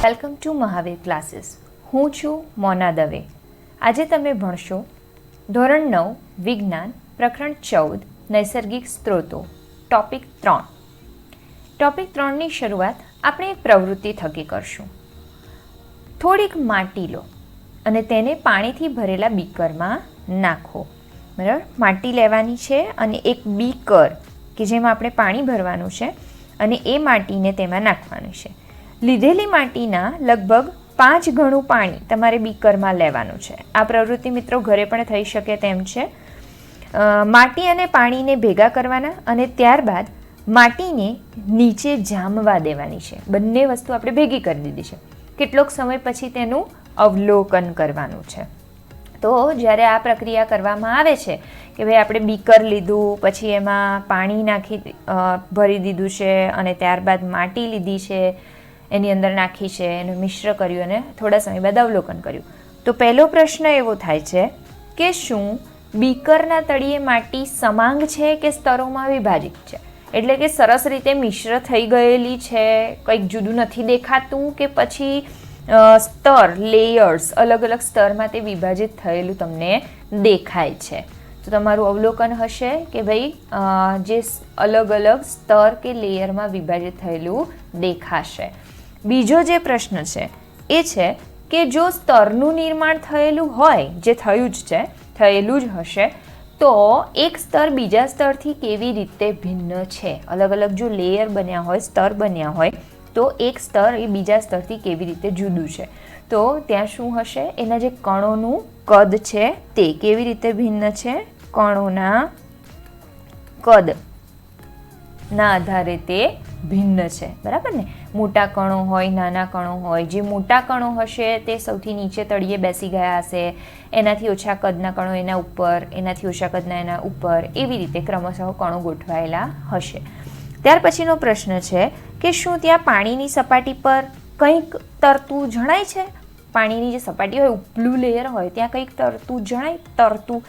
Welcome to Mahavir classes. હું છું મોના દવે. આજે તમે ભણશો ધોરણ 9 વિજ્ઞાન પ્રકરણ 14 નૈસર્ગિક સ્ત્રોતો ટોપિક 3. ટોપિક 3ની શરૂઆત આપણે એક પ્રવૃત્તિ થકી કરશું. થોડીક માટી લો અને તેને પાણીથી ભરેલા બીકરમાં નાખો. બરાબર, માટી લેવાની છે અને એક બીકર કે જેમાં આપણે પાણી ભરવાનું છે અને એ માટીને તેમાં નાખવાનું છે. લીધેલી માટીના લગભગ 5 ગણું પાણી તમારે બીકરમાં લેવાનું છે. આ પ્રવૃત્તિ મિત્રો ઘરે પણ થઈ શકે તેમ છે. માટી અને પાણીને ભેગા કરવાના અને ત્યારબાદ માટીને નીચે જામવા દેવાની છે. બંને વસ્તુ આપણે ભેગી કરી દીધી છે. કેટલોક સમય પછી તેનું અવલોકન કરવાનું છે. તો જ્યારે આ પ્રક્રિયા કરવામાં આવે છે કે ભાઈ આપણે બીકર લીધું, પછી એમાં પાણી ભરી દીધું છે અને ત્યારબાદ માટી લીધી છે, એની અંદર નાખી છે, એનું મિશ્ર કર્યું અને થોડા સમય બાદ અવલોકન કર્યું. તો પહેલો પ્રશ્ન એવો થાય છે કે શું બીકરના તળિયે માટી સમાંગ છે કે સ્તરોમાં વિભાજિત છે? એટલે કે સરસ રીતે મિશ્ર થઈ ગયેલી છે, કંઈક જુદું નથી દેખાતું, કે પછી સ્તર લેયર્સ અલગ અલગ સ્તરમાં તે વિભાજિત થયેલું તમને દેખાય છે? તો તમારું અવલોકન હશે કે ભાઈ જે અલગ અલગ સ્તર કે લેયરમાં વિભાજિત થયેલું દેખાશે. બીજો જે પ્રશ્ન છે એ છે કે જો સ્તરનું નિર્માણ થયેલું હોય, જે થયેલું જ હશે, તો એક સ્તર બીજા સ્તરથી કેવી રીતે ભિન્ન છે? અલગ અલગ જો લેયર બન્યા હોય, સ્તર બન્યા હોય, તો એક સ્તર એ બીજા સ્તરથી કેવી રીતે જુદું છે? તો ત્યાં શું હશે? એના જે કણોનું કદ છે તે કેવી રીતે ભિન્ન છે? કણોના કદના આધારે તે ભિન્ન છે. બરાબર ને? મોટા કણો હોય, નાના કણો હોય. જે મોટા કણો હશે તે સૌથી નીચે તળિયે બેસી ગયા હશે, એનાથી ઓછા કદના કણો એના ઉપર, એનાથી ઓછા કદના એના ઉપર, એવી રીતે ક્રમશઃ કણો ગોઠવાયેલા હશે. ત્યાર પછીનો પ્રશ્ન છે કે શું ત્યાં પાણીની સપાટી પર કંઈક તરતું જણાય છે? પાણીની જે સપાટી હોય, ઉપલું લેયર હોય, ત્યાં કંઈક તરતું જણાય?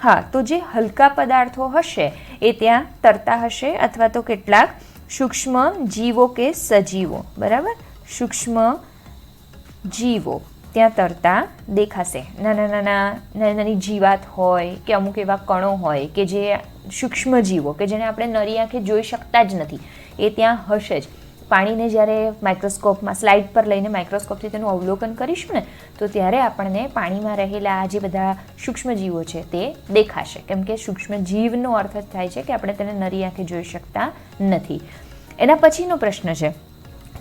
હા, તો જે હલકા પદાર્થો હશે એ ત્યાં તરતા હશે, અથવા તો કેટલાક સૂક્ષ્મ જીવો કે સજીવો, બરાબર, સૂક્ષ્મ જીવો ત્યાં તરતા દેખાશે. નાની જીવાત હોય કે અમુક એવા કણો હોય કે જે સૂક્ષ્મ જીવો કે જેને આપણે નરી આંખે જોઈ શકતા જ નથી, એ ત્યાં હશે જ. પાણીને જ્યારે માઇક્રોસ્કોપમાં સ્લાઇડ પર લઈને માઇક્રોસ્કોપથી તેનું અવલોકન કરીશું ને, તો ત્યારે આપણને પાણીમાં રહેલા જે બધા સૂક્ષ્મ જીવો છે તે દેખાશે. કેમ કે સૂક્ષ્મ જીવનો અર્થ જ થાય છે કે આપણે તેને નરી આંખે જોઈ શકતા નથી. એના પછીનો પ્રશ્ન છે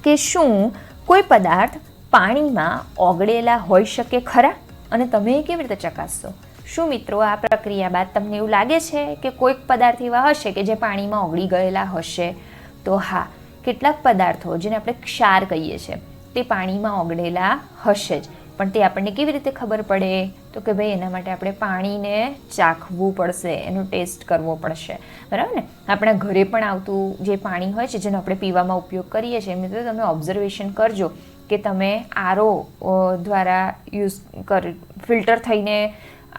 કે શું કોઈ પદાર્થ પાણીમાં ઓગળેલા હોઈ શકે ખરા? અને તમે કેવી રીતે ચકાસશો? શું મિત્રો આ પ્રક્રિયા બાદ તમને એવું લાગે છે કે કોઈક પદાર્થ એવા હશે કે જે પાણીમાં ઓગળી ગયેલા હશે? તો હા, કેટલાક પદાર્થો જેને આપણે ક્ષાર કહીએ છીએ તે પાણીમાં ઓગળેલા હશે જ. પણ તે આપણને કેવી રીતે ખબર પડે? તો કે ભાઈ એના માટે આપણે પાણીને ચાખવું પડશે, એનો ટેસ્ટ કરવો પડશે. બરાબર ને? આપણા ઘરે પણ આવતું જે પાણી હોય છે જેનો આપણે પીવામાં ઉપયોગ કરીએ છીએ, મિત્રો તમે ઓબ્ઝર્વેશન કરજો કે તમે આરો દ્વારા ફિલ્ટર થઈને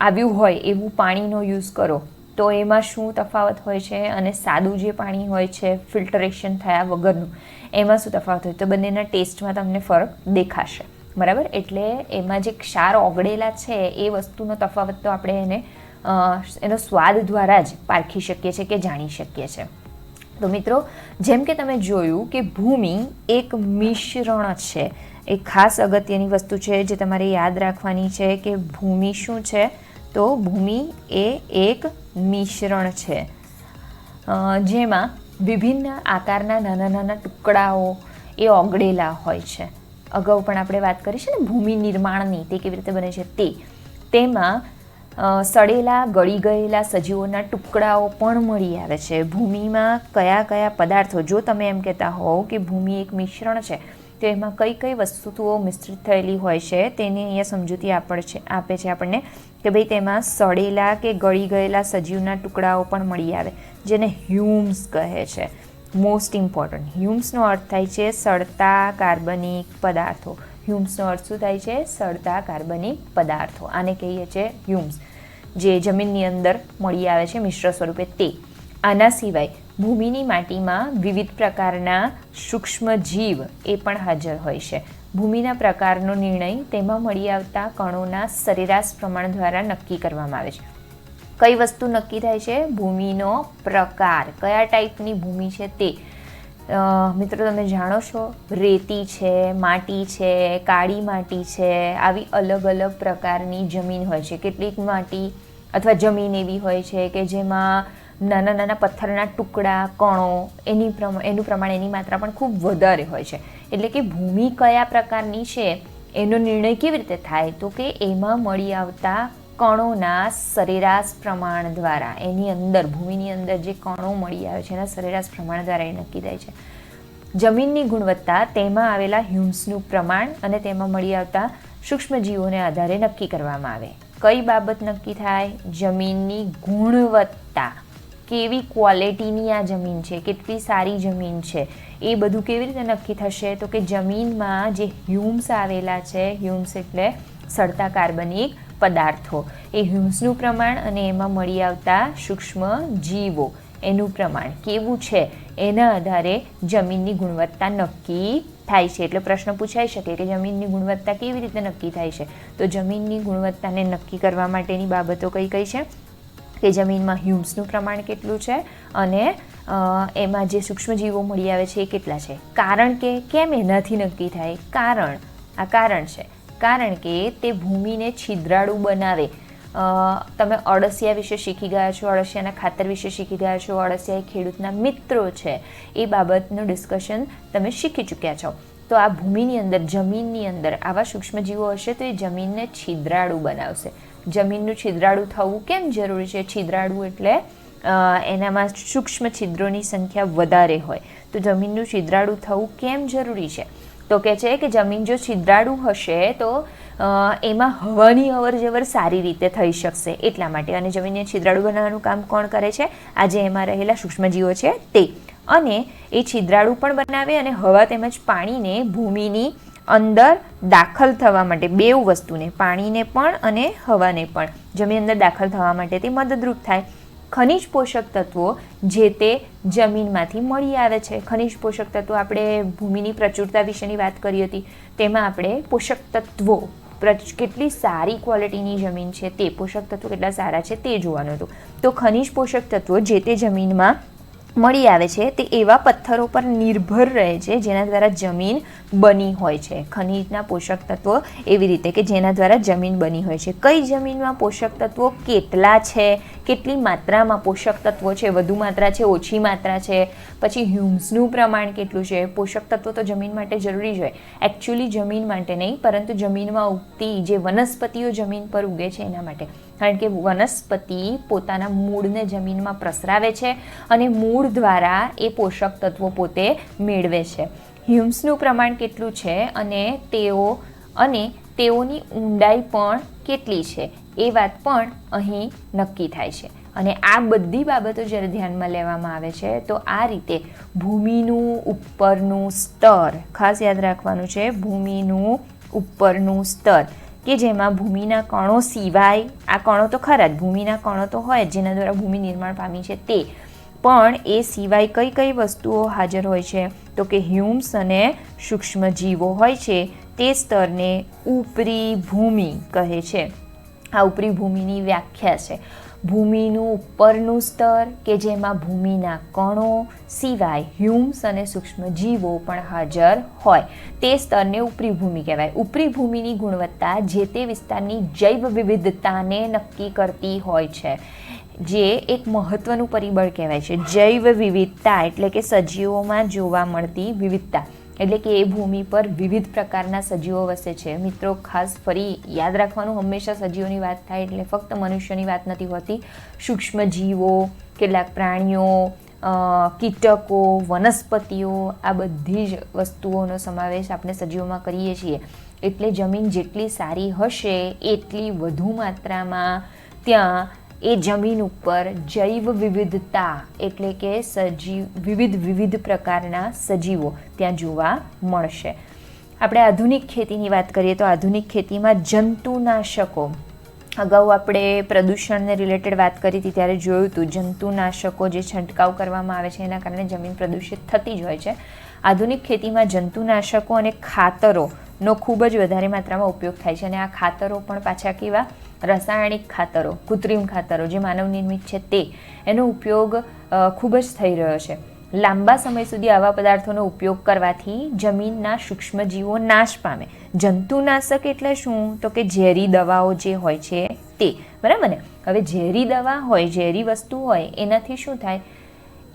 આવ્યું હોય એવું પાણીનો યુઝ કરો તો એમાં શું તફાવત હોય છે, અને સાદું જે પાણી હોય છે ફિલ્ટરેશન થયા વગરનું, એમાં શું તફાવત હોય? તો બંનેના ટેસ્ટમાં તમને ફરક દેખાશે. બરાબર? એટલે એમાં જે ક્ષાર ઓગળેલા છે એ વસ્તુનો તફાવત તો આપણે એનો સ્વાદ દ્વારા જ પારખી શકીએ છીએ કે જાણી શકીએ છીએ. તો મિત્રો, જેમ કે તમે જોયું કે ભૂમિ એક મિશ્રણ છે. એક ખાસ અગત્યની વસ્તુ છે જે તમારે યાદ રાખવાની છે કે ભૂમિ શું છે? તો ભૂમિ એ એક મિશ્રણ છે જેમાં વિભિન્ન આકારના નાના નાના ટુકડાઓ એ ઓગળેલા હોય છે. અગાઉ પણ આપણે વાત કરી છે ને ભૂમિ નિર્માણની, તે કેવી રીતે બને છે તેમાં સડેલા ગળી ગયેલા સજીવોના ટુકડાઓ પણ મળી આવે છે. ભૂમિમાં કયા કયા પદાર્થો, જો તમે એમ કહેતા હોવ કે ભૂમિ એક મિશ્રણ છે, તો એમાં કઈ કઈ વસ્તુઓ મિશ્રિત થયેલી હોય છે તેની અહીંયા સમજૂતી આપે છે આપણને કે ભાઈ તેમાં સડેલા કે ગળી ગયેલા સજીવના ટુકડાઓ પણ મળી આવે, જેને હ્યુમ્સ કહે છે. મોસ્ટ ઇમ્પોર્ટન્ટ, હ્યુમ્સનો અર્થ થાય છે સડતા કાર્બનિક પદાર્થો. હ્યુમ્સનો અર્થ શું થાય છે? સડતા કાર્બનિક પદાર્થો. આને કહીએ છીએ હ્યુમ્સ, જે જમીનની અંદર મળી આવે છે મિશ્ર સ્વરૂપે તે. આના સિવાય ભૂમિની માટીમાં વિવિધ પ્રકારના સૂક્ષ્મ જીવ એ પણ હાજર હોય છે. ભૂમિના પ્રકારનો નિર્ણય તેમાં મળી આવતા કણોના સરેરાશ પ્રમાણ દ્વારા નક્કી કરવામાં આવે છે. કઈ વસ્તુ નક્કી થાય છે? ભૂમિનો પ્રકાર, કયા ટાઈપની ભૂમિ છે તે. મિત્રો તમે જાણો છો, રેતી છે, માટી છે, કાળી માટી છે, આવી અલગ અલગ પ્રકારની જમીન હોય છે. કેટલીક માટી અથવા જમીન એવી હોય છે કે જેમાં નાના નાના પથ્થરના ટુકડા, કણો, એનું પ્રમાણ, એની માત્રા પણ ખૂબ વધારે હોય છે. એટલે કે ભૂમિ કયા પ્રકારની છે એનો નિર્ણય કેવી રીતે થાય? તો કે એમાં મળી આવતા કણોના સરેરાશ પ્રમાણ દ્વારા, એની અંદર, ભૂમિની અંદર જે કણો મળી આવે છે એના સરેરાશ પ્રમાણ દ્વારા એ નક્કી થાય છે. જમીનની ગુણવત્તા તેમાં આવેલા હ્યુમ્સનું પ્રમાણ અને તેમાં મળી આવતા સૂક્ષ્મજીવોને આધારે નક્કી કરવામાં આવે. કઈ બાબત નક્કી થાય? જમીનની ગુણવત્તા, કેવી ક્વોલિટીની આ જમીન છે, કેટલી સારી જમીન છે, એ બધું કેવી રીતે નક્કી થશે? તો કે જમીનમાં જે હ્યુમ્સ આવેલા છે, હ્યુમ્સ એટલે સડતા કાર્બનિક પદાર્થો, એ હ્યુમ્સનું પ્રમાણ અને એમાં મળી આવતા સૂક્ષ્મ જીવો એનું પ્રમાણ કેવું છે એના આધારે જમીનની ગુણવત્તા નક્કી થાય છે. એટલે પ્રશ્ન પૂછાઈ શકે કે જમીનની ગુણવત્તા કેવી રીતે નક્કી થાય છે? તો જમીનની ગુણવત્તાને નક્કી કરવા માટેની બાબતો કઈ કઈ છે? કે જમીનમાં હ્યુમ્સનું પ્રમાણ કેટલું છે અને એમાં જે સૂક્ષ્મજીવો મળી આવે છે એ કેટલા છે. કારણ કે કેમ એનાથી નક્કી થાય? કારણ છે, કારણ કે તે ભૂમિને છિદ્રાળુ બનાવે. તમે અળસિયા વિશે શીખી ગયા છો, અળસિયાના ખાતર વિશે શીખી ગયા છો, અળસિયા એ ખેડૂતના મિત્રો છે, એ બાબતનું ડિસ્કશન તમે શીખી ચૂક્યા છો. તો આ ભૂમિની અંદર, જમીનની અંદર આવા સૂક્ષ્મજીવો હશે તો એ જમીનને છિદ્રાળુ બનાવશે. જમીનનું છિદ્રાળુ થવું કેમ જરૂરી છે? છિદ્રાળુ એટલે એનામાં સૂક્ષ્મ છિદ્રોની સંખ્યા વધારે હોય. તો જમીનનું છિદ્રાળુ થવું કેમ જરૂરી છે? તો કહે છે કે જમીન જો છિદ્રાળુ હશે તો એમાં હવાની અવરજવર સારી રીતે થઈ શકશે એટલા માટે. અને જમીનને છિદ્રાળુ બનાવવાનું કામ કોણ કરે છે? આજે એમાં રહેલા સૂક્ષ્મજીવો છે તે. અને એ છિદ્રાળુ પણ બનાવે અને હવા તેમજ પાણીને ભૂમિની અંદર દાખલ થવા માટે, બેઉ વસ્તુને, પાણીને પણ અને હવાને પણ જમીન અંદર દાખલ થવા માટે તે મદદરૂપ થાય. ખનિજ પોષક તત્વો જે તે જમીનમાંથી મળી આવે છે. ખનિજ પોષક તત્વો, આપણે ભૂમિની પ્રચુરતા વિશેની વાત કરી હતી, તેમાં આપણે પોષક તત્વો, કેટલી સારી ક્વોલિટીની જમીન છે તે, પોષક તત્વો કેટલા સારા છે તે જોવાનું હતું. તો ખનિજ પોષક તત્વો જે તે જમીનમાં મળી આવે છે તે એવા પથ્થરો પર નિર્ભર રહે છે જેના દ્વારા જમીન બની હોય છે. ખનિજના પોષક તત્વો એવી રીતે કે જેના દ્વારા જમીન બની હોય છે. કઈ જમીનમાં પોષક તત્વો કેટલા છે, કેટલી માત્રામાં પોષક તત્વો છે, વધુ માત્રા છે, ઓછી માત્રા છે, પછી હ્યુમ્સનું પ્રમાણ કેટલું છે. પોષક તત્વો તો જમીન માટે જરૂરી જ હોય, એકચ્યુઅલી જમીન માટે નહીં, પરંતુ જમીનમાં ઉગતી જે વનસ્પતિઓ જમીન પર ઉગે છે એના માટે. કારણ કે વનસ્પતિ પોતાના મૂળને જમીનમાં પ્રસરાવે છે અને મૂળ દ્વારા એ પોષક તત્વો પોતે મેળવે છે. હ્યુમ્સનું પ્રમાણ કેટલું છે અને તેઓની ઊંડાઈ પણ કેટલી છે એ વાત પણ અહીં નક્કી થાય છે. અને આ બધી બાબતો જ્યારે ધ્યાનમાં લેવામાં આવે છે તો આ રીતે ભૂમિનું ઉપરનું સ્તર, ખાસ યાદ રાખવાનું છે, ભૂમિનું ઉપરનું સ્તર કે જેમાં ભૂમિના કણો સિવાય, આ કણો તો ખરા જ, ભૂમિના કણો તો હોય જેના દ્વારા ભૂમિ નિર્માણ પામી છે તે, પણ એ સિવાય કઈ કઈ વસ્તુઓ હાજર હોય છે? તો કે હ્યુમ્સ અને સૂક્ષ્મજીવો હોય છે તે સ્તરને ઉપરી ભૂમિ કહે છે. આ ઉપરી ભૂમિની વ્યાખ્યા છે. ભૂમિનું ઉપરનું સ્તર કે જેમાં ભૂમિના કણો સિવાય હ્યુમ્સ અને સૂક્ષ્મજીવો પણ હાજર હોય તે સ્તરને ઉપરી ભૂમિ કહેવાય. ઉપરી ભૂમિની ગુણવત્તા જે તે વિસ્તારની જૈવ વિવિધતાને નક્કી કરતી હોય છે, જે એક મહત્વનું પરિબળ કહેવાય છે. જૈવ વિવિધતા એટલે કે સજીવોમાં જોવા મળતી વિવિધતા, એટલે કે એ ભૂમિ પર વિવિધ પ્રકારના સજીવો વસે છે. મિત્રો ખાસ ફરી યાદ રાખવાનું, હંમેશા સજીવોની વાત થાય એટલે ફક્ત મનુષ્યની વાત નથી હોતી. સૂક્ષ્મજીવો, કેટલાક પ્રાણીઓ, કીટકો, વનસ્પતિઓ, આ બધી જ વસ્તુઓનો સમાવેશ આપણે સજીવોમાં કરીએ છીએ. એટલે જમીન જેટલી સારી હશે એટલી વધુ માત્રામાં ત્યાં એ જમીન ઉપર જૈવ વિવિધતા એટલે કે વિવિધ પ્રકારના સજીવો ત્યાં જોવા મળશે. આપણે આધુનિક ખેતીની વાત કરીએ તો આધુનિક ખેતીમાં જંતુનાશકો, અગાઉ આપણે પ્રદૂષણને રિલેટેડ વાત કરી હતી ત્યારે જોયું હતું, જંતુનાશકો જે છંટકાવ કરવામાં આવે છે એના કારણે જમીન પ્રદૂષિત થતી જ હોય છે. આધુનિક ખેતીમાં જંતુનાશકો અને ખાતરો નો ખૂબ જ વધારે માત્રામાં ઉપયોગ થાય છે અને આ ખાતરો પણ પાછા કેવા રાસાયણિક ખાતરો, કૃત્રિમ ખાતરો જે માનવ નિર્મિત છે તે એનો ઉપયોગ ખૂબ જ થઈ રહ્યો છે. લાંબા સમય સુધી આવા પદાર્થોનો ઉપયોગ કરવાથી જમીનના સૂક્ષ્મજીવો નાશ પામે. જંતુનાશક એટલે શું? તો કે ઝેરી દવાઓ જે હોય છે તે, બરાબર ને. હવે ઝેરી દવા હોય, ઝેરી વસ્તુ હોય, એનાથી શું થાય?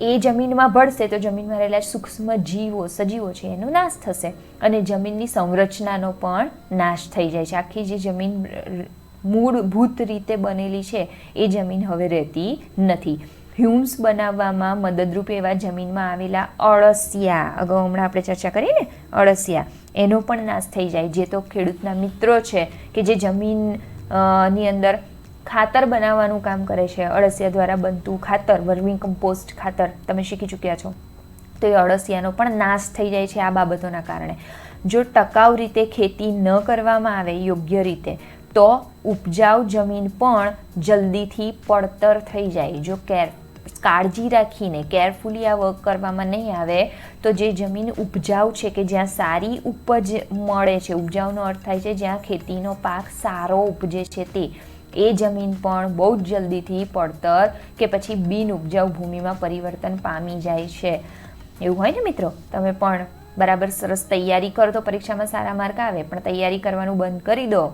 એ જમીનમાં ભળશે તો જમીનમાં રહેલા સૂક્ષ્મ જીવો, સજીવો છે એનો નાશ થશે અને જમીનની સંરચનાનો પણ નાશ થઈ જાય છે. આખી જે જમીન મૂળભૂત રીતે બનેલી છે એ જમીન હવે રહેતી નથી. હ્યુમ્સ બનાવવામાં મદદરૂપ એવા જમીનમાં આવેલા અળસિયા, અગાઉ હમણાં આપણે ચર્ચા કરી ને અળસિયા, એનો પણ નાશ થઈ જાય. જે તો ખેડૂતના મિત્રો છે કે જે જમીનની અંદર ખાતર બનાવવાનું કામ કરે છે. અળસિયા દ્વારા બનતું ખાતર, વર્મી કમ્પોસ્ટ ખાતર તમે શીખી ચૂક્યા છો. તો એ અળસિયાનો પણ નાશ થઈ જાય છે આ બાબતોના કારણે. જો ટકાઉ રીતે ખેતી ન કરવામાં આવે યોગ્ય રીતે તો ઉપજાઉ જમીન પણ જલ્દીથી પડતર થઈ જાય. જો કાળજી રાખીને કેરફુલી આ વર્ક કરવામાં નહીં આવે તો જે જમીન ઉપજાઉ છે કે જ્યાં સારી ઉપજ મળે છે, ઉપજાઉનો અર્થ થાય છે જ્યાં ખેતીનો પાક સારો ઉપજે છે તે, એ જમીન પણ બહુ જ જલ્દીથી પડતર કે પછી બિન ઉપજાઉ ભૂમિમાં પરિવર્તન પામી જાય છે. એવું હોય ને મિત્રો, તમે પણ બરાબર સરસ તૈયારી કરો તો પરીક્ષામાં સારા માર્ક આવે, પણ તૈયારી કરવાનું બંધ કરી દો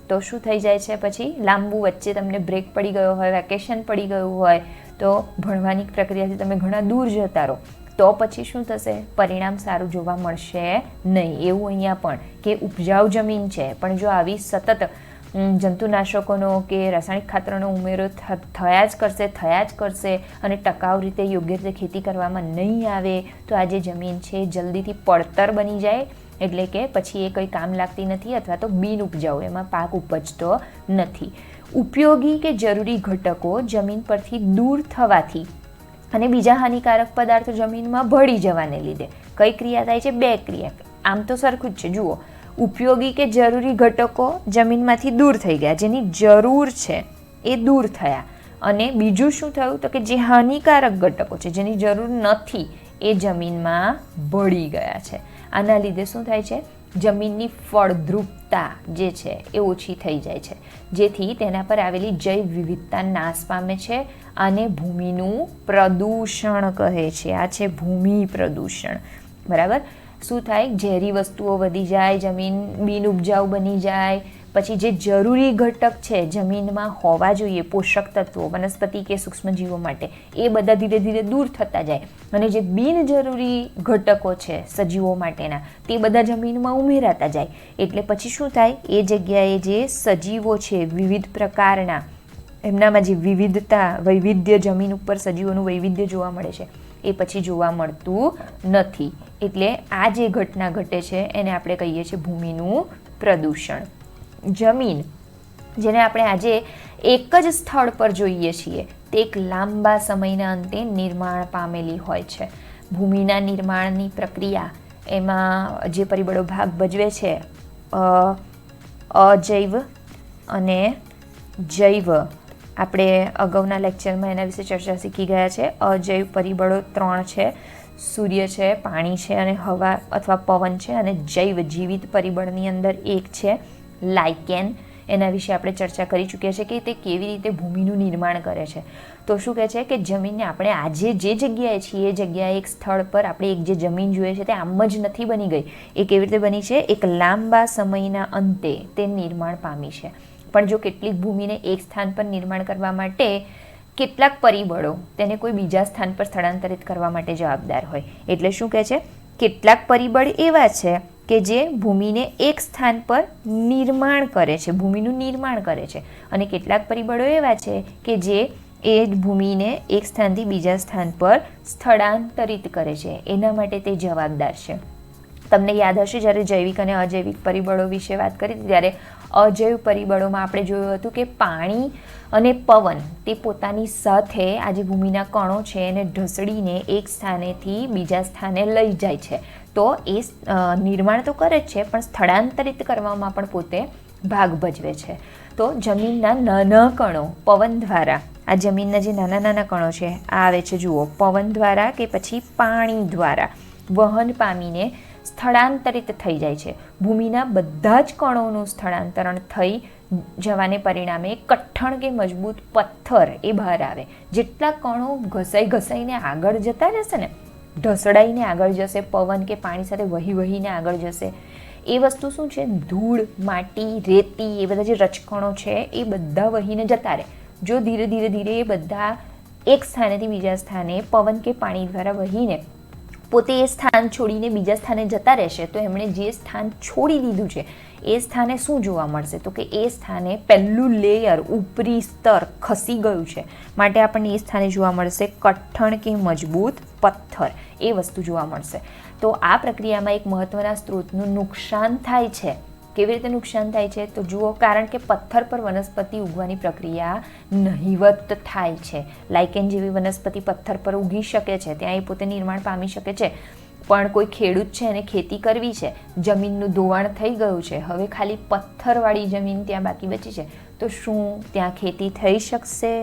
તો શું થઈ જાય છે? પછી લાંબુ વચ્ચે તમને બ્રેક પડી ગયો હોય, વેકેશન પડી ગયું હોય તો ભણવાની પ્રક્રિયાથી તમે ઘણા દૂર જતા રહો તો પછી શું થશે? પરિણામ સારું જોવા મળશે નહીં. એવું અહીંયા પણ કે ઉપજાઉ જમીન છે પણ જો આવી સતત જંતુનાશકોનો કે રાસાયણિક ખાતરોનો ઉમેરો થયા જ કરશે અને ટકાઉ રીતે યોગ્ય રીતે ખેતી કરવામાં નહીં આવે તો આ જે જમીન છે જલ્દીથી પડતર બની જાય, એટલે કે પછી એ કંઈ કામ લાગતી નથી અથવા તો બિન ઉપજાઉ, એમાં પાક ઉપજતો નથી. ઉપયોગી કે જરૂરી ઘટકો જમીન પરથી દૂર થવાથી અને બીજા હાનિકારક પદાર્થો જમીનમાં ભળી જવાને લીધે કઈ ક્રિયા થાય છે? બે ક્રિયા. આમ તો સરખું જ છે. જુઓ, ઉપયોગી કે જરૂરી ઘટકો જમીનમાંથી દૂર થઈ ગયા, જેની જરૂર છે એ દૂર થયા, અને બીજું શું થયું? તો કે જે હાનિકારક ઘટકો છે જેની જરૂર નથી એ જમીનમાં ભળી ગયા છે. આના લીધે શું થાય છે? જમીનની ફળદ્રુપતા જે છે એ ઓછી થઈ જાય છે, જેથી તેના પર આવેલી જૈવ વિવિધતા નાશ પામે છે અને ભૂમિનું પ્રદૂષણ કહે છે. આ છે ભૂમિ પ્રદૂષણ, બરાબર. શું થાય? ઝેરી વસ્તુઓ વધી જાય, જમીન બિન ઉપજાઉ બની જાય, પછી જે જરૂરી ઘટક છે જમીનમાં હોવા જોઈએ, પોષક તત્વો વનસ્પતિ કે સૂક્ષ્મજીવો માટે, એ બધા ધીરે ધીરે દૂર થતા જાય અને જે બિનજરૂરી ઘટકો છે સજીવો માટેના તે બધા જમીનમાં ઉમેરાતા જાય. એટલે પછી શું થાય? એ જગ્યાએ જે સજીવો છે વિવિધ પ્રકારના, એમનામાં જે વૈવિધ્ય જમીન ઉપર સજીવોનું વૈવિધ્ય જોવા મળે છે એ પછી જોવા મળતું નથી. એટલે આ જે ઘટના ઘટે છે એને આપણે કહીએ છીએ ભૂમિનું પ્રદૂષણ. જમીન જેને આપણે આજે એક જ સ્થળ પર જોઈએ છીએ તે એક લાંબા સમયના અંતે નિર્માણ પામેલી હોય છે. ભૂમિના નિર્માણની પ્રક્રિયા એમાં જે પરિબળો ભાગ ભજવે છે અજૈવ અને જૈવ, આપણે અગાઉના લેક્ચરમાં એના વિશે ચર્ચા શીખી ગયા છે. અજૈવ પરિબળો 3 છે, સૂર્ય છે, પાણી છે અને હવા અથવા પવન છે, અને જૈવ જીવિત પરિબળની અંદર એક છે લાઇકેન. એના વિશે આપણે ચર્ચા કરી ચૂક્યા છે કે તે કેવી રીતે ભૂમિનું નિર્માણ કરે છે. તો શું કહે છે કે જમીનને આપણે આજે જે જગ્યાએ છીએ એ જગ્યાએ એક સ્થળ પર આપણે એક જે જમીન જોઈએ છે તે આમ જ નથી બની ગઈ. એ કેવી રીતે બની છે? એક લાંબા સમયના અંતે તે નિર્માણ પામી છે. પણ જો કેટલીક ભૂમિને એક સ્થાન પર નિર્માણ કરવા માટે કેટલાક પરિબળો તેને કોઈ બીજા સ્થાન પર સ્થળાંતરિત કરવા માટે જવાબદાર હોય. એટલે શું કહે છે? કેટલાક પરિબળ એવા છે કે જે ભૂમિને એક સ્થાન પર નિર્માણ કરે છે, ભૂમિનું નિર્માણ કરે છે, અને કેટલાક પરિબળો એવા છે કે જે એ ભૂમિને એક સ્થાનથી બીજા સ્થાન પર સ્થળાંતરિત કરે છે, એના માટે તે જવાબદાર છે. તમને યાદ હશે જ્યારે જૈવિક અને અજૈવિક પરિબળો વિશે વાત કરી ત્યારે અજૈવ પરિબળોમાં આપણે જોયું હતું કે પાણી અને પવન તે પોતાની સાથે આ જે ભૂમિના કણો છે એને ઢસડીને એક સ્થાનેથી બીજા સ્થાને લઈ જાય છે. તો એ નિર્માણ તો કરે જ છે પણ સ્થળાંતરિત કરવામાં પણ પોતે ભાગ ભજવે છે. તો જમીનના નાના કણો પવન દ્વારા, આ જમીનના જે નાના નાના કણો છે આ આવે છે જુઓ પવન દ્વારા કે પછી પાણી દ્વારા વહન પામીને સ્થળાંતરિત થઈ જાય છે. ભૂમિના બધા જ કણોનું સ્થળાંતરણ થઈ જવાને પરિણામે કઠણ કે મજબૂત પથ્થર એ બહાર આવે. જેટલા કણો ઘસાઈને આગળ જતા જશે ને, ઢસડાઈને આગળ જશે, પવન કે પાણી સાથે વહીને આગળ જશે, એ વસ્તુ શું છે, ધૂળ, માટી, રેતી, એ બધા જે રચકણો છે એ બધા વહીને જતા રહે. જો ધીરે ધીરે એ બધા એક સ્થાનેથી બીજા સ્થાને પવન કે પાણી દ્વારા વહીને પોતે એ સ્થાન છોડીને બીજા સ્થાને જતા રહેશે, તો એમણે જે સ્થાન છોડી દીધું છે એ સ્થાને શું જોવા મળશે, તો કે એ સ્થાને પહેલું લેયર, ઉપરી સ્તર ખસી ગયું છે. માટે આપણને એ સ્થાને જોવા મળશે કઠણ કે મજબૂત પથ્થર, એ વસ્તુ જોવા મળશે. તો આ પ્રક્રિયામાં એક મહત્વના સ્ત્રોતનું નુકસાન થાય છે. કેવી રીતે નુકસાન થાય છે, તો જુઓ, કારણ કે પથ્થર પર વનસ્પતિ ઉગવાની પ્રક્રિયા નહિવત થાય છે. લાઇકેન જેવી વનસ્પતિ પથ્થર પર ઉગી શકે છે, ત્યાં એ પોતે નિર્માણ પામી શકે છે. પણ કોઈ ખેડૂત છે એને ખેતી કરવી છે, જમીનનું ધોવાણ થઈ ગયું છે, હવે ખાલી પથ્થરવાળી જમીન ત્યાં બાકી બચી છે, તો શું ત્યાં ખેતી થઈ શકશે?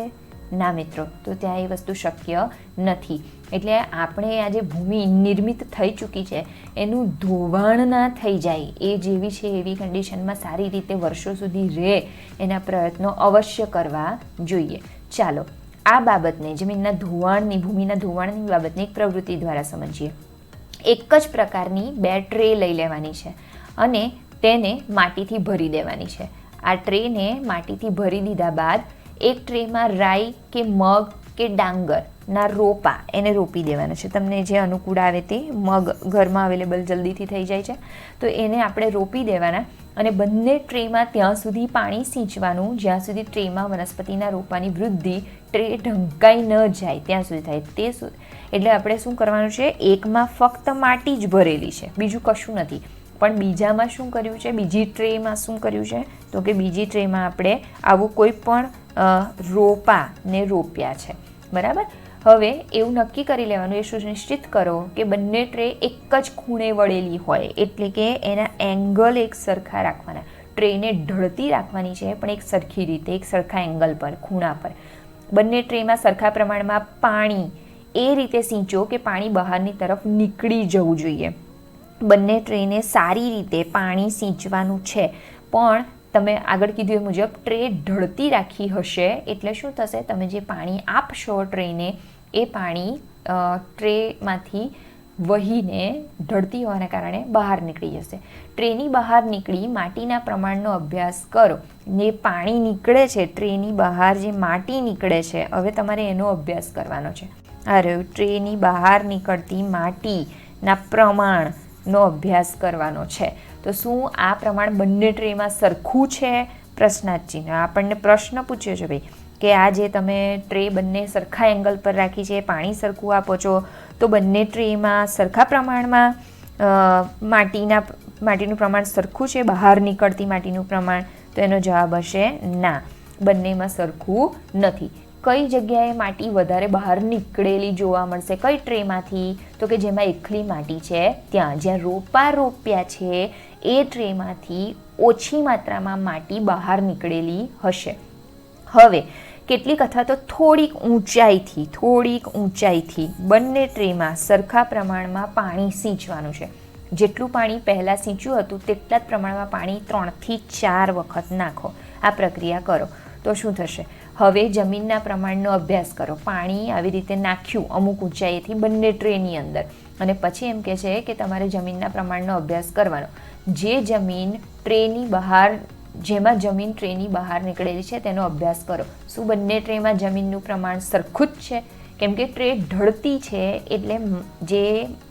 ના મિત્રો, તો ત્યાં એ વસ્તુ શક્ય નથી. એટલે આપણે આ જે ભૂમિ નિર્મિત થઈ ચૂકી છે એનું ધોવાણ ના થઈ જાય, એ જેવી છે એવી કન્ડિશનમાં સારી રીતે વર્ષો સુધી રહે એના પ્રયત્નો અવશ્ય કરવા જોઈએ. ચાલો આ બાબતને, જમીનના ધોવાણની, ભૂમિના ધોવાણની બાબતને એક પ્રવૃત્તિ દ્વારા સમજીએ. એક જ પ્રકારની 2 ટ્રે લઈ લેવાની છે અને તેને માટીથી ભરી દેવાની છે. આ ટ્રેને માટીથી ભરી દીધા બાદ એક ટ્રેમાં રાઈ કે મગ કે ડાંગરના રોપા એને રોપી દેવાના છે. તમને જે અનુકૂળ આવે તે, મગ ઘરમાં અવેલેબલ જલ્દીથી થઈ જાય છે, તો એને આપણે રોપી દેવાના અને બંને ટ્રેમાં ત્યાં સુધી પાણી સિંચવાનું જ્યાં સુધી ટ્રેમાં વનસ્પતિના રોપાની વૃદ્ધિ ટ્રે ઢંકાઈ ન જાય ત્યાં સુધી થાય. એટલે આપણે શું કરવાનું છે, એકમાં ફક્ત માટી જ ભરેલી છે, બીજું કશું નથી. પણ બીજામાં શું કર્યું છે, બીજી ટ્રેમાં શું કર્યું છે, તો કે બીજી ટ્રેમાં આપણે આવું કોઈ પણ રોપાને રોપ્યા છે. બરાબર. હવે એવું નક્કી કરી લેવાનું, એ સુનિશ્ચિત કરો કે બંને ટ્રે એક જ ખૂણે વળેલી હોય, એટલે કે એના એંગલ એક સરખા રાખવાના. ટ્રેને ઢળતી રાખવાની છે પણ એક સરખી રીતે, એક સરખા એંગલ પર, ખૂણા પર. બંને ટ્રેમાં સરખા પ્રમાણમાં પાણી એ રીતે સિંચો કે પાણી બહારની તરફ નીકળી જવું જોઈએ. બંને ટ્રેને સારી રીતે પાણી સિંચવાનું છે, પણ તમે આગળ કીધું એ મુજબ ટ્રે ઢળતી રાખી હશે એટલે શું થશે, તમે જે પાણી આપશો ટ્રેને, એ પાણી ટ્રેમાંથી વહીને ઢળતી હોવાના કારણે બહાર નીકળી જશે. ટ્રેની બહાર નીકળી માટીના પ્રમાણનો અભ્યાસ કરો. જે પાણી નીકળે છે ટ્રેની બહાર, જે માટી નીકળે છે, હવે તમારે એનો અભ્યાસ કરવાનો છે. આ રહ્યું, ટ્રેની બહાર નીકળતી માટીના પ્રમાણનો અભ્યાસ કરવાનો છે. તો શું આ પ્રમાણ બંને ટ્રેમાં સરખું છે? પ્રશ્નાર્થ ચિહ્ન. આપણને પ્રશ્ન પૂછ્યો છે ભાઈ કે આ જે તમે ટ્રે બંને સરખા એંગલ પર રાખી છે, પાણી સરખું આપો છો, તો બંને ટ્રેમાં સરખા પ્રમાણમાં માટીનું પ્રમાણ સરખું છે, બહાર નીકળતી માટીનું પ્રમાણ? તો એનો જવાબ હશે ના, બંનેમાં સરખું નથી. કઈ જગ્યાએ માટી વધારે બહાર નીકળેલી જોવા મળશે, કઈ ટ્રેમાંથી? તો કે જેમાં એકલી માટી છે ત્યાં. જ્યાં રોપા રોપ્યા છે એ ટ્રેમાંથી ઓછી માત્રામાં માટી બહાર નીકળેલી હશે. હવે કેટલીક અથવા તો થોડીક ઊંચાઈથી બંને ટ્રેમાં સરખા પ્રમાણમાં પાણી સિંચવાનું છે. જેટલું પાણી પહેલાં સિંચ્યું હતું તેટલા જ પ્રમાણમાં પાણી 3 થી 4 વખત નાખો. આ પ્રક્રિયા કરો તો શું થશે? હવે જમીનના પ્રમાણનો અભ્યાસ કરો. પાણી આવી રીતે નાખ્યું અમુક ઊંચાઈથી બંને ટ્રેની અંદર, અને પછી એમ કહે છે કે તમારે જમીનના પ્રમાણનો અભ્યાસ કરવાનો. જે જમીન ટ્રેની બહાર, જેમાં જમીન ટ્રેની બહાર નીકળેલી છે તેનો અભ્યાસ કરો. શું બંને ટ્રેમાં જમીનનું પ્રમાણ સરખું જ છે? કેમ કે ટ્રે ઢળતી છે એટલે જે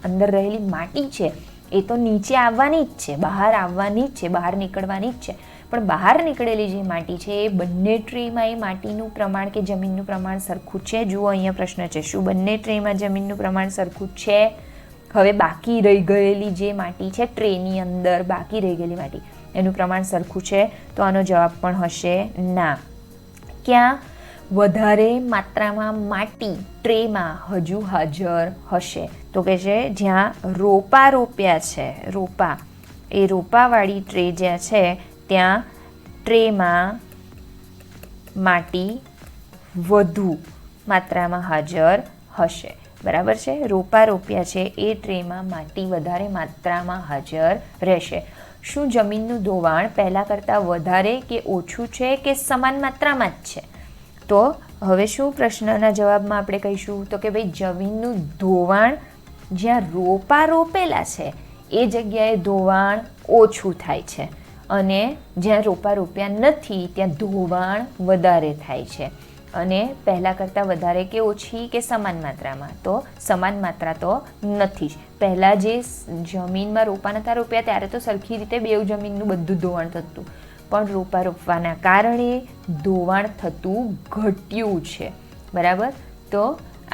અંદર રહેલી માટી છે એ તો નીચે આવવાની જ છે, બહાર આવવાની જ છે, બહાર નીકળવાની જ છે. પણ બહાર નીકળેલી જે માટી છે એ બંને ટ્રેમાં એ માટીનું પ્રમાણ કે જમીનનું પ્રમાણ સરખું છે? જુઓ અહીંયા પ્રશ્ન છે, શું બંને ટ્રેમાં જમીનનું પ્રમાણ સરખું છે? હવે બાકી રહી ગયેલી જે માટી છે ટ્રેની અંદર, બાકી રહી ગયેલી માટી, એનું પ્રમાણ સરખું છે? તો આનો જવાબ પણ હશે ના. ક્યાં વધારે માત્રામાં માટી ટ્રેમાં હજુ હાજર હશે? તો કે છે જ્યાં રોપા રોપ્યા છે, રોપા, એ રોપાવાળી ટ્રે જ્યાં છે ત્યાં ટ્રેમાં માટી વધુ માત્રામાં હાજર હશે. બરાબર છે. રોપા રોપ્યા છે એ ટ્રેમાં માટી વધારે માત્રામાં હાજર રહેશે. શું જમીનનું ધોવાણ પહેલાં કરતાં વધારે કે ઓછું છે કે સમાન માત્રામાં જ છે? તો હવે શું પ્રશ્નના જવાબમાં આપણે કહીશું તો કે ભાઈ જમીનનું ધોવાણ જ્યાં રોપા રોપેલા છે એ જગ્યાએ ધોવાણ ઓછું થાય છે અને જ્યાં રોપા રોપ્યા નથી ત્યાં ધોવાણ વધારે થાય છે. અને પહેલાં કરતાં વધારે કે ઓછી કે સમાન માત્રામાં? તો સમાન માત્રા તો નથી જ. પહેલાં જે જમીનમાં રોપા નહોતા રોપ્યા ત્યારે તો સરખી રીતે બેઉ જમીનનું બધું ધોવાણ થતું, પણ રોપા રોપવાના કારણે ધોવાણ થતું ઘટ્યું છે. બરાબર. તો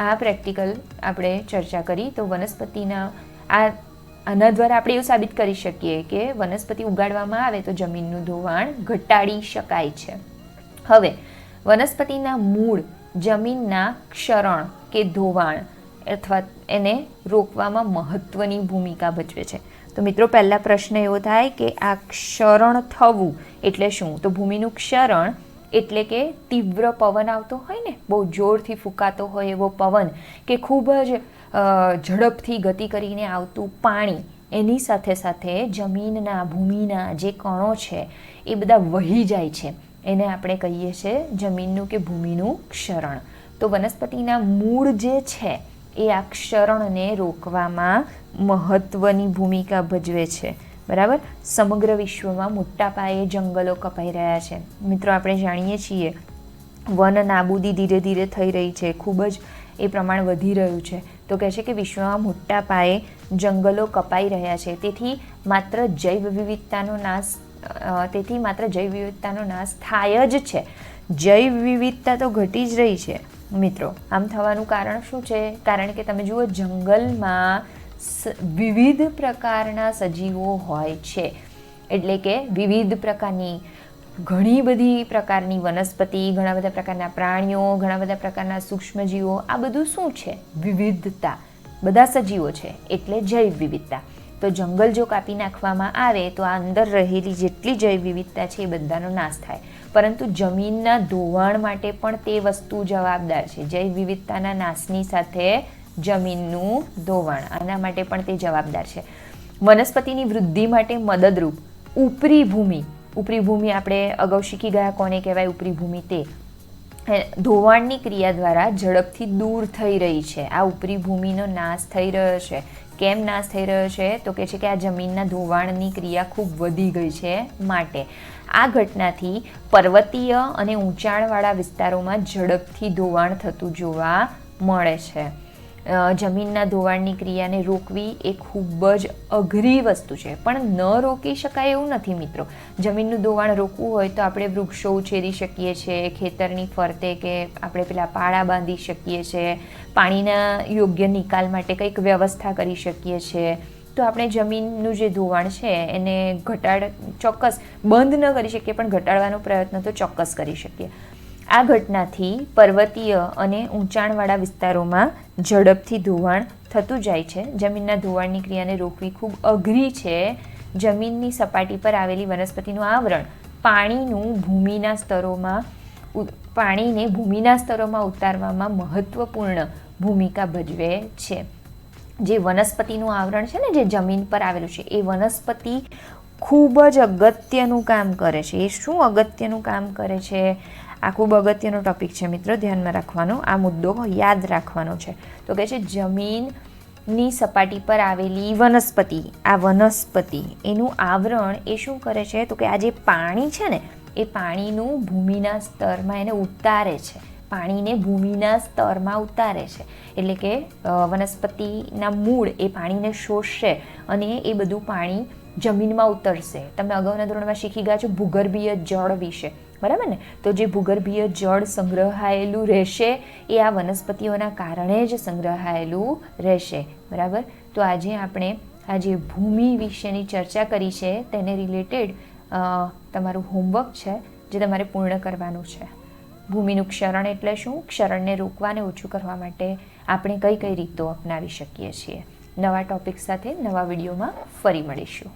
આ પ્રેક્ટિકલ આપણે ચર્ચા કરી. તો વનસ્પતિના આના દ્વારા આપણે એવું સાબિત કરી શકીએ કે વનસ્પતિ ઉગાડવામાં આવે તો જમીનનું ધોવાણ ઘટાડી શકાય છે. હવે વનસ્પતિના મૂળ જમીનના ક્ષરણ કે ધોવાણ અથવા એને રોકવામાં મહત્ત્વની ભૂમિકા ભજવે છે. તો મિત્રો પહેલા પ્રશ્ન એવો થાય કે આ ક્ષરણ થવું એટલે શું? તો ભૂમિનું ક્ષરણ એટલે કે તીવ્ર પવન આવતો હોય ને, બહુ જોરથી ફૂંકાતો હોય એવો પવન કે ખૂબ જ ઝડપથી ગતિ કરીને આવતું પાણી, એની સાથે સાથે જમીનના ભૂમિના જે કણો છે એ બધા વહી જાય છે, એને આપણે કહીએ છીએ જમીનનું કે ભૂમિનું ક્ષરણ. તો વનસ્પતિના મૂળ જે છે એ આ ક્ષરણને રોકવામાં મહત્ત્વની ભૂમિકા ભજવે છે. બરાબર. સમગ્ર વિશ્વમાં મોટા પાયે જંગલો કપાઈ રહ્યા છે. મિત્રો આપણે જાણીએ છીએ વન નાબૂદી ધીરે ધીરે થઈ રહી છે, ખૂબ જ એ પ્રમાણ વધી રહ્યું છે. તો કહે છે કે વિશ્વમાં મોટા પાયે જંગલો કપાઈ રહ્યા છે, તેથી માત્ર જૈવ વિવિધતાનો નાશ થાય જ છે. જૈવ વિવિધતા તો ઘટી જ રહી છે મિત્રો. આમ થવાનું કારણ શું છે? કારણ કે તમે જુઓ જંગલમાં વિવિધ પ્રકારના સજીવો હોય છે, એટલે કે વિવિધ પ્રકારની ઘણી બધી પ્રકારની વનસ્પતિ, ઘણા બધા પ્રકારના પ્રાણીઓ, ઘણા બધા પ્રકારના સૂક્ષ્મજીવો, આ બધું શું છે? વિવિધતા. બધા સજીવો છે એટલે જૈવ વિવિધતા. તો જંગલ જો કાપી નાખવામાં આવે તો આ અંદર રહેલી જેટલી જૈવ વિવિધતા છે એ બધાનો નાશ થાય. પરંતુ જમીનના ધોવાણ માટે પણ તે વસ્તુ જવાબદાર છે. જૈવ વિવિધતાના નાશની સાથે જમીનનું ધોવાણ, આના માટે પણ તે જવાબદાર છે. વનસ્પતિની વૃદ્ધિ માટે મદદરૂપ ઉપરી ભૂમિ આપણે અગાઉ શીખી ગયા કોને કહેવાય ઉપરી ભૂમિ. તે ધોવાણની ક્રિયા દ્વારા ઝડપથી દૂર થઈ રહી છે. આ ઉપરી ભૂમિનો નાશ થઈ રહ્યો છે. કેમ નાશ થઈ રહ્યો છે? તો કહે છે કે આ જમીનના ધોવાણની ક્રિયા ખૂબ વધી ગઈ છે માટે. આ ઘટનાથી પર્વતીય અને ઊંચાણવાળા વિસ્તારોમાં ઝડપથી ધોવાણ થતું જોવા મળે છે. જમીનના ધોવાણની ક્રિયાને રોકવી એ ખૂબ જ અઘરી વસ્તુ છે, પણ ન રોકી શકાય એવું નથી મિત્રો. જમીનનું ધોવાણ રોકવું હોય તો આપણે વૃક્ષો ઉછેરી શકીએ છીએ, ખેતરની ફરતે કે આપણે પેલા પાળા બાંધી શકીએ છીએ, પાણીના યોગ્ય નિકાલ માટે કંઈક વ્યવસ્થા કરી શકીએ છીએ. તો આપણે જમીનનું જે ધોવાણ છે એને ચોક્કસ બંધ ન કરી શકીએ, પણ ઘટાડવાનો પ્રયત્ન તો ચોક્કસ કરી શકીએ. આ ઘટનાથી પર્વતીય અને ઊંચાણવાળા વિસ્તારોમાં ઝડપથી ધોવાણ થતું જાય છે. જમીનના ધોવાણની ક્રિયાને રોકવી ખૂબ અઘરી છે. જમીનની સપાટી પર આવેલી વનસ્પતિનું આવરણ પાણીને ભૂમિના સ્તરોમાં ઉતારવામાં મહત્વપૂર્ણ ભૂમિકા ભજવે છે. જે વનસ્પતિનું આવરણ છે ને, જે જમીન પર આવેલું છે, એ વનસ્પતિ ખૂબ જ અગત્યનું કામ કરે છે. એ શું અગત્યનું કામ કરે છે? આ ખૂબ અગત્યનો ટૉપિક છે મિત્રો, ધ્યાનમાં રાખવાનો, આ મુદ્દો યાદ રાખવાનો છે. તો કહે છે જમીનની સપાટી પર આવેલી વનસ્પતિ, આ વનસ્પતિ એનું આવરણ એ શું કરે છે? તો કે આ જે પાણી છે ને એ પાણીનું ભૂમિના સ્તરમાં એને ઉતારે છે. પાણીને ભૂમિના સ્તરમાં ઉતારે છે. એટલે કે વનસ્પતિના મૂળ એ પાણીને શોષશે અને એ બધું પાણી જમીનમાં ઉતરશે. તમે અગાઉના ધોરણમાં શીખી ગયા છો ભૂગર્ભીય જળ વિશે, બરાબર ને? તો જે ભૂગર્ભીય જળ સંગ્રહાયેલું રહેશે એ આ વનસ્પતિઓના કારણે જ સંગ્રહાયેલું રહેશે. બરાબર. તો આજે આપણે આ જે ભૂમિ વિશેની ચર્ચા કરી છે તેને રિલેટેડ તમારું હોમવર્ક છે જે તમારે પૂર્ણ કરવાનું છે. ભૂમિનું ક્ષરણ એટલે શું? ક્ષરણને રોકવાને ઓછું કરવા માટે આપણે કઈ કઈ રીતો અપનાવી શકીએ છીએ. નવા ટૉપિક સાથે નવા વિડીયોમાં ફરી મળીશું.